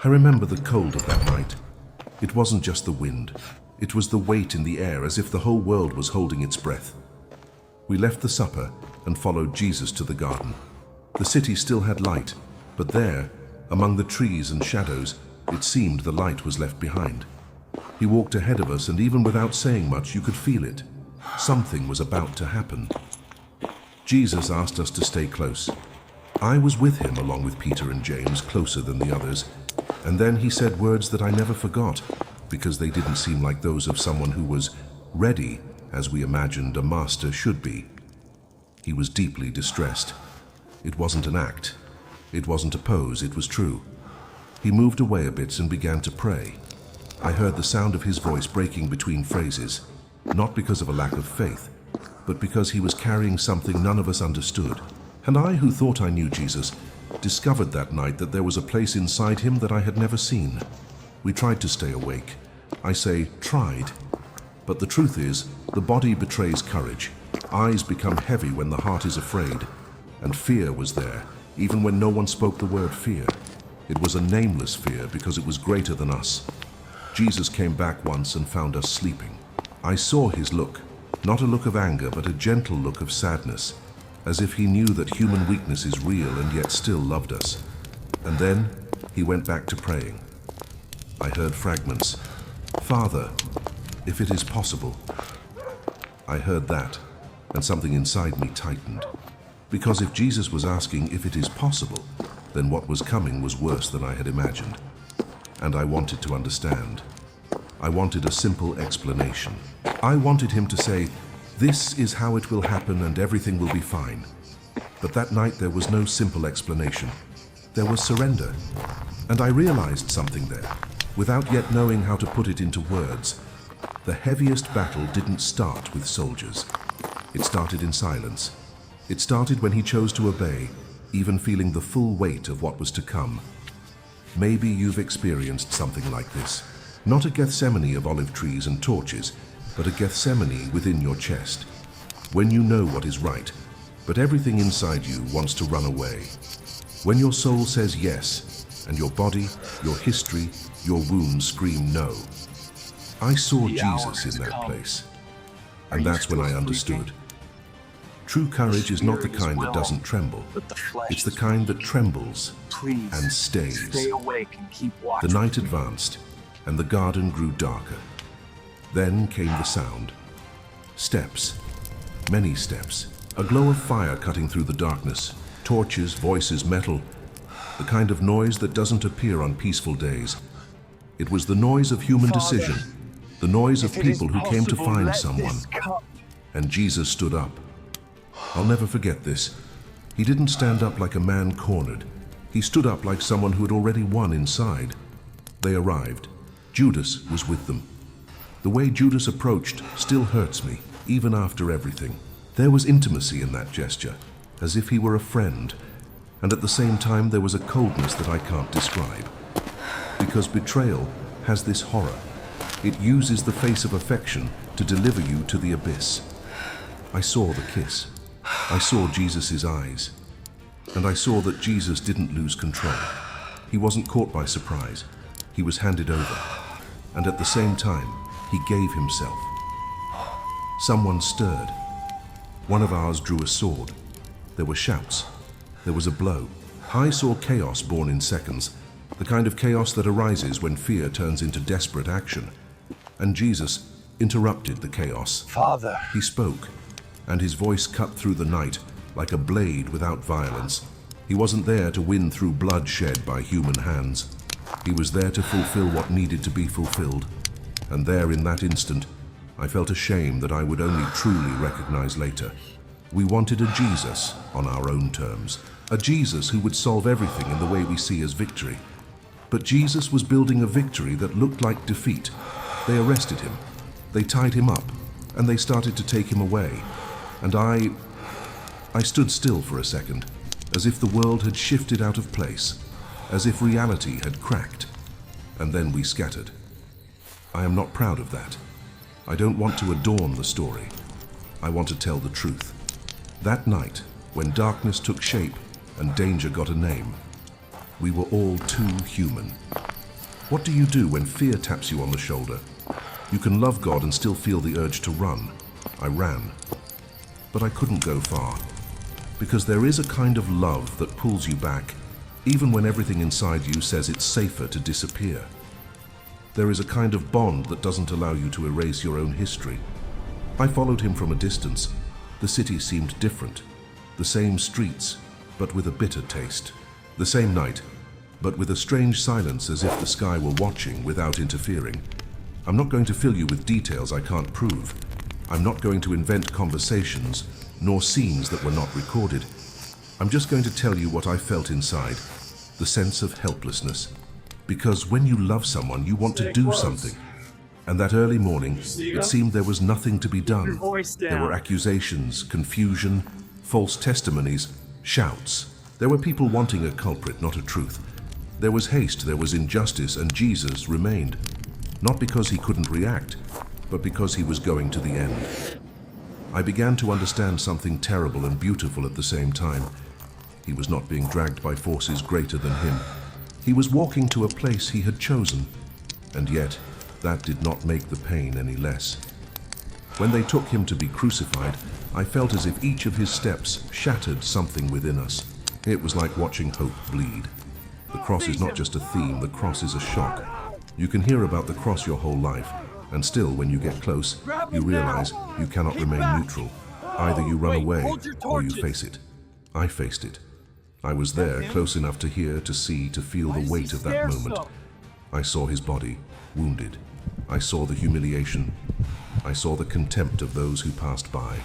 I remember the cold of that night. It wasn't just the wind. It was the weight in the air, as if the whole world was holding its breath. We left the supper and followed Jesus to the garden. The city still had light, but there, among the trees and shadows, it seemed the light was left behind. He walked ahead of us, and even without saying much, you could feel it. Something was about to happen. Jesus asked us to stay close. I was with him along with Peter and James, closer than the others, and then he said words that I never forgot, because they didn't seem like those of someone who was ready, as we imagined a master should be. He was deeply distressed. It wasn't an act. It wasn't a pose, it was true. He moved away a bit and began to pray. I heard the sound of his voice breaking between phrases, not because of a lack of faith, but because he was carrying something none of us understood. And I, who thought I knew Jesus, discovered that night that there was a place inside him that I had never seen. We tried to stay awake. I say tried, but the truth is, the body betrays courage. Eyes become heavy when the heart is afraid, and fear was there, even when no one spoke the word fear. It was a nameless fear because it was greater than us. Jesus came back once and found us sleeping. I saw his look, not a look of anger, but a gentle look of sadness, as if he knew that human weakness is real and yet still loved us. And then he went back to praying. I heard fragments. Father, if it is possible. I heard that, and something inside me tightened. Because if Jesus was asking if it is possible, then what was coming was worse than I had imagined. And I wanted to understand. I wanted a simple explanation. I wanted him to say, "This is how it will happen and everything will be fine." But that night there was no simple explanation. There was surrender. And I realized something there, without yet knowing how to put it into words. The heaviest battle didn't start with soldiers. It started in silence. It started when he chose to obey, even feeling the full weight of what was to come. Maybe you've experienced something like this. Not a Gethsemane of olive trees and torches, but a Gethsemane within your chest. When you know what is right, but everything inside you wants to run away. When your soul says yes, and your body, your history, your wounds scream no. I saw Jesus in that place, and that's when I understood. True courage is not the kind that doesn't tremble. It's the kind that trembles and stays. The night advanced, and the garden grew darker. Then came the sound. Steps. Many steps. A glow of fire cutting through the darkness. Torches, voices, metal. The kind of noise that doesn't appear on peaceful days. It was the noise of human decision. The noise of people who came to find someone. And Jesus stood up. I'll never forget this. He didn't stand up like a man cornered. He stood up like someone who had already won inside. They arrived. Judas was with them. The way Judas approached still hurts me, even after everything. There was intimacy in that gesture, as if he were a friend, and at the same time there was a coldness that I can't describe. Because betrayal has this horror. It uses the face of affection to deliver you to the abyss. I saw the kiss. I saw Jesus' eyes. And I saw that Jesus didn't lose control. He wasn't caught by surprise. He was handed over. And at the same time, he gave himself. Someone stirred. One of ours drew a sword. There were shouts. There was a blow. I saw chaos born in seconds, the kind of chaos that arises when fear turns into desperate action. And Jesus interrupted the chaos. Father. He spoke, and his voice cut through the night like a blade without violence. He wasn't there to win through blood shed by human hands. He was there to fulfill what needed to be fulfilled. And there, in that instant, I felt a shame that I would only truly recognize later. We wanted a Jesus on our own terms, a Jesus who would solve everything in the way we see as victory. But Jesus was building a victory that looked like defeat. They arrested him, they tied him up, and they started to take him away. And I stood still for a second, as if the world had shifted out of place, as if reality had cracked. And then we scattered. I am not proud of that. I don't want to adorn the story. I want to tell the truth. That night, when darkness took shape and danger got a name, we were all too human. What do you do when fear taps you on the shoulder? You can love God and still feel the urge to run. I ran. But I couldn't go far. Because there is a kind of love that pulls you back, even when everything inside you says it's safer to disappear. There is a kind of bond that doesn't allow you to erase your own history. I followed him from a distance. The city seemed different. The same streets, but with a bitter taste. The same night, but with a strange silence, as if the sky were watching without interfering. I'm not going to fill you with details I can't prove. I'm not going to invent conversations, nor scenes that were not recorded. I'm just going to tell you what I felt inside, the sense of helplessness. Because when you love someone, you want to do something. And that early morning, it seemed there was nothing to be done. There were accusations, confusion, false testimonies, shouts. There were people wanting a culprit, not a truth. There was haste, there was injustice, and Jesus remained. Not because he couldn't react, but because he was going to the end. I began to understand something terrible and beautiful at the same time. He was not being dragged by forces greater than him. He was walking to a place he had chosen, and yet that did not make the pain any less. When they took him to be crucified, I felt as if each of his steps shattered something within us. It was like watching hope bleed. The cross is not just a theme, the cross is a shock. You can hear about the cross your whole life, and still, when you get close, you realize you cannot remain neutral. Either you run away, or you face it. I faced it. I was there, close enough to hear, to see, to feel the weight of that moment. I saw his body, wounded. I saw the humiliation. I saw the contempt of those who passed by.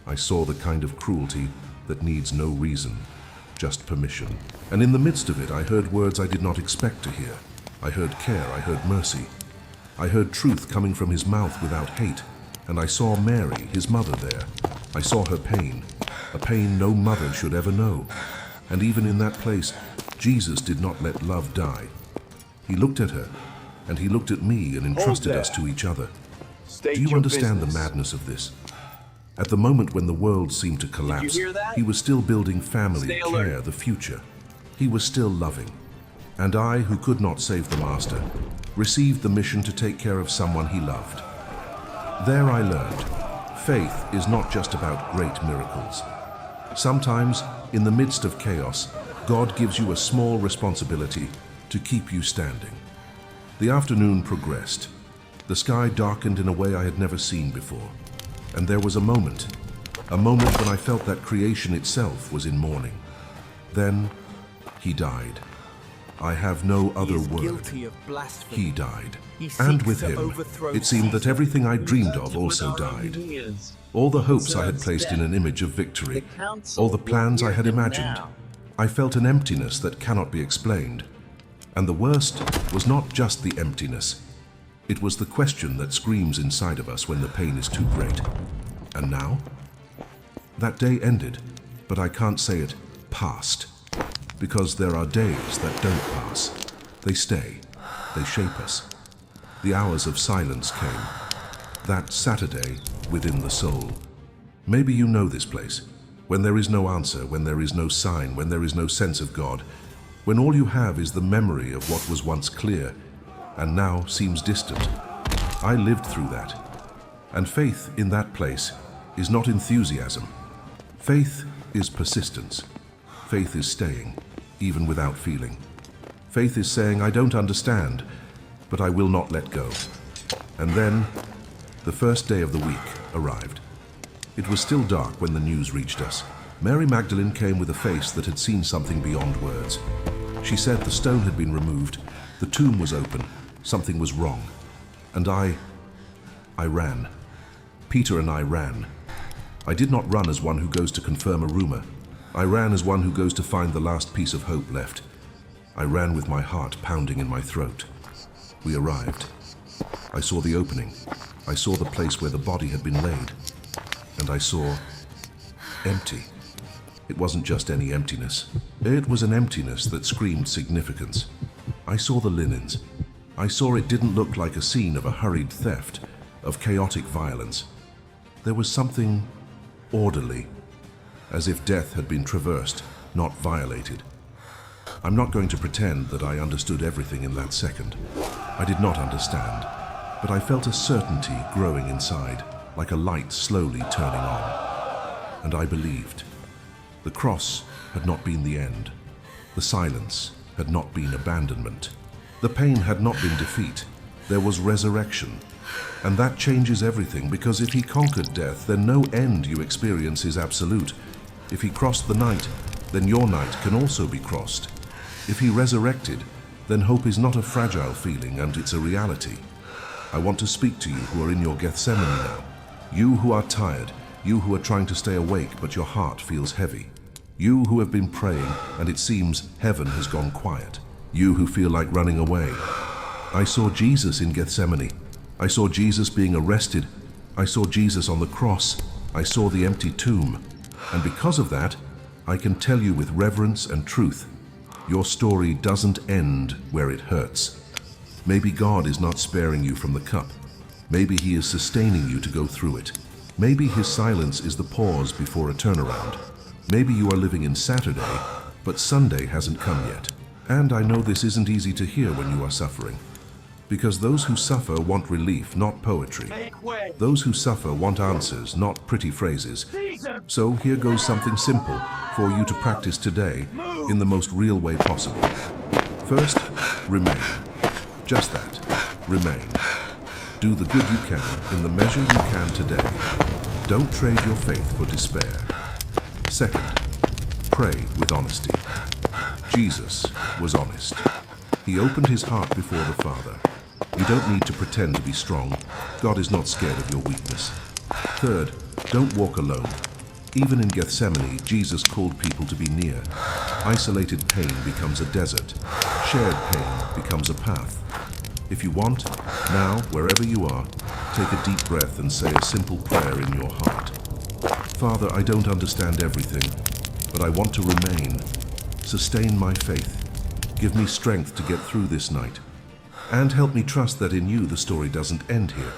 I saw the kind of cruelty that needs no reason, just permission. And in the midst of it, I heard words I did not expect to hear. I heard care, I heard mercy. I heard truth coming from his mouth without hate. And I saw Mary, his mother, there. I saw her pain, a pain no mother should ever know. And even in that place, Jesus did not let love die. He looked at her, and he looked at me and entrusted us to each other. Do you understand the madness of this? At the moment when the world seemed to collapse, he was still building family, care, the future. He was still loving. And I, who could not save the Master, received the mission to take care of someone he loved. There I learned, faith is not just about great miracles. Sometimes, in the midst of chaos, God gives you a small responsibility to keep you standing. The afternoon progressed. The sky darkened in a way I had never seen before. And there was a moment when I felt that creation itself was in mourning. Then, he died. I have no other word. He died. And with him, it seemed that everything I dreamed of also died. All the hopes I had placed in an image of victory, all the plans I had imagined. I felt an emptiness that cannot be explained. And the worst was not just the emptiness. It was the question that screams inside of us when the pain is too great. And now? That day ended, but I can't say it passed. Because there are days that don't pass. They stay. They shape us. The hours of silence came. That Saturday within the soul. Maybe you know this place. When there is no answer, when there is no sign, when there is no sense of God. When all you have is the memory of what was once clear and now seems distant. I lived through that. And faith in that place is not enthusiasm. Faith is persistence. Faith is staying, even without feeling. Faith is saying, I don't understand, but I will not let go. And then, the first day of the week arrived. It was still dark when the news reached us. Mary Magdalene came with a face that had seen something beyond words. She said the stone had been removed, the tomb was open, something was wrong. And I ran. Peter and I ran. I did not run as one who goes to confirm a rumor. I ran as one who goes to find the last piece of hope left. I ran with my heart pounding in my throat. We arrived. I saw the opening. I saw the place where the body had been laid. And I saw empty. It wasn't just any emptiness. It was an emptiness that screamed significance. I saw the linens. I saw it didn't look like a scene of a hurried theft, of chaotic violence. There was something orderly, as if death had been traversed, not violated. I'm not going to pretend that I understood everything in that second. I did not understand, but I felt a certainty growing inside, like a light slowly turning on. And I believed. The cross had not been the end. The silence had not been abandonment. The pain had not been defeat. There was resurrection. And that changes everything, because if he conquered death, then no end you experience is absolute. If he crossed the night, then your night can also be crossed. If he resurrected, then hope is not a fragile feeling, and it's a reality. I want to speak to you who are in your Gethsemane now. You who are tired, you who are trying to stay awake but your heart feels heavy. You who have been praying and it seems heaven has gone quiet. You who feel like running away. I saw Jesus in Gethsemane. I saw Jesus being arrested. I saw Jesus on the cross. I saw the empty tomb. And because of that, I can tell you with reverence and truth, your story doesn't end where it hurts. Maybe God is not sparing you from the cup. Maybe he is sustaining you to go through it. Maybe his silence is the pause before a turnaround. Maybe you are living in Saturday, but Sunday hasn't come yet. And I know this isn't easy to hear when you are suffering. Because those who suffer want relief, not poetry. Those who suffer want answers, not pretty phrases. So here goes something simple for you to practice today in the most real way possible. First, remain. Just that. Remain. Do the good you can in the measure you can today. Don't trade your faith for despair. Second, pray with honesty. Jesus was honest. He opened his heart before the Father. You don't need to pretend to be strong. God is not scared of your weakness. Third, don't walk alone. Even in Gethsemane, Jesus called people to be near. Isolated pain becomes a desert. Shared pain becomes a path. If you want, now, wherever you are, take a deep breath and say a simple prayer in your heart. Father, I don't understand everything, but I want to remain. Sustain my faith. Give me strength to get through this night. And help me trust that in you the story doesn't end here.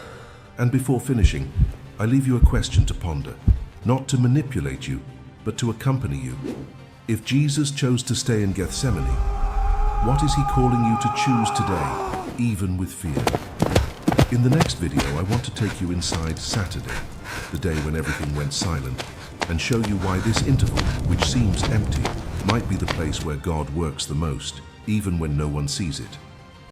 And before finishing, I leave you a question to ponder, not to manipulate you, but to accompany you. If Jesus chose to stay in Gethsemane, what is he calling you to choose today, even with fear? In the next video, I want to take you inside Saturday, the day when everything went silent, and show you why this interval, which seems empty, might be the place where God works the most, even when no one sees it.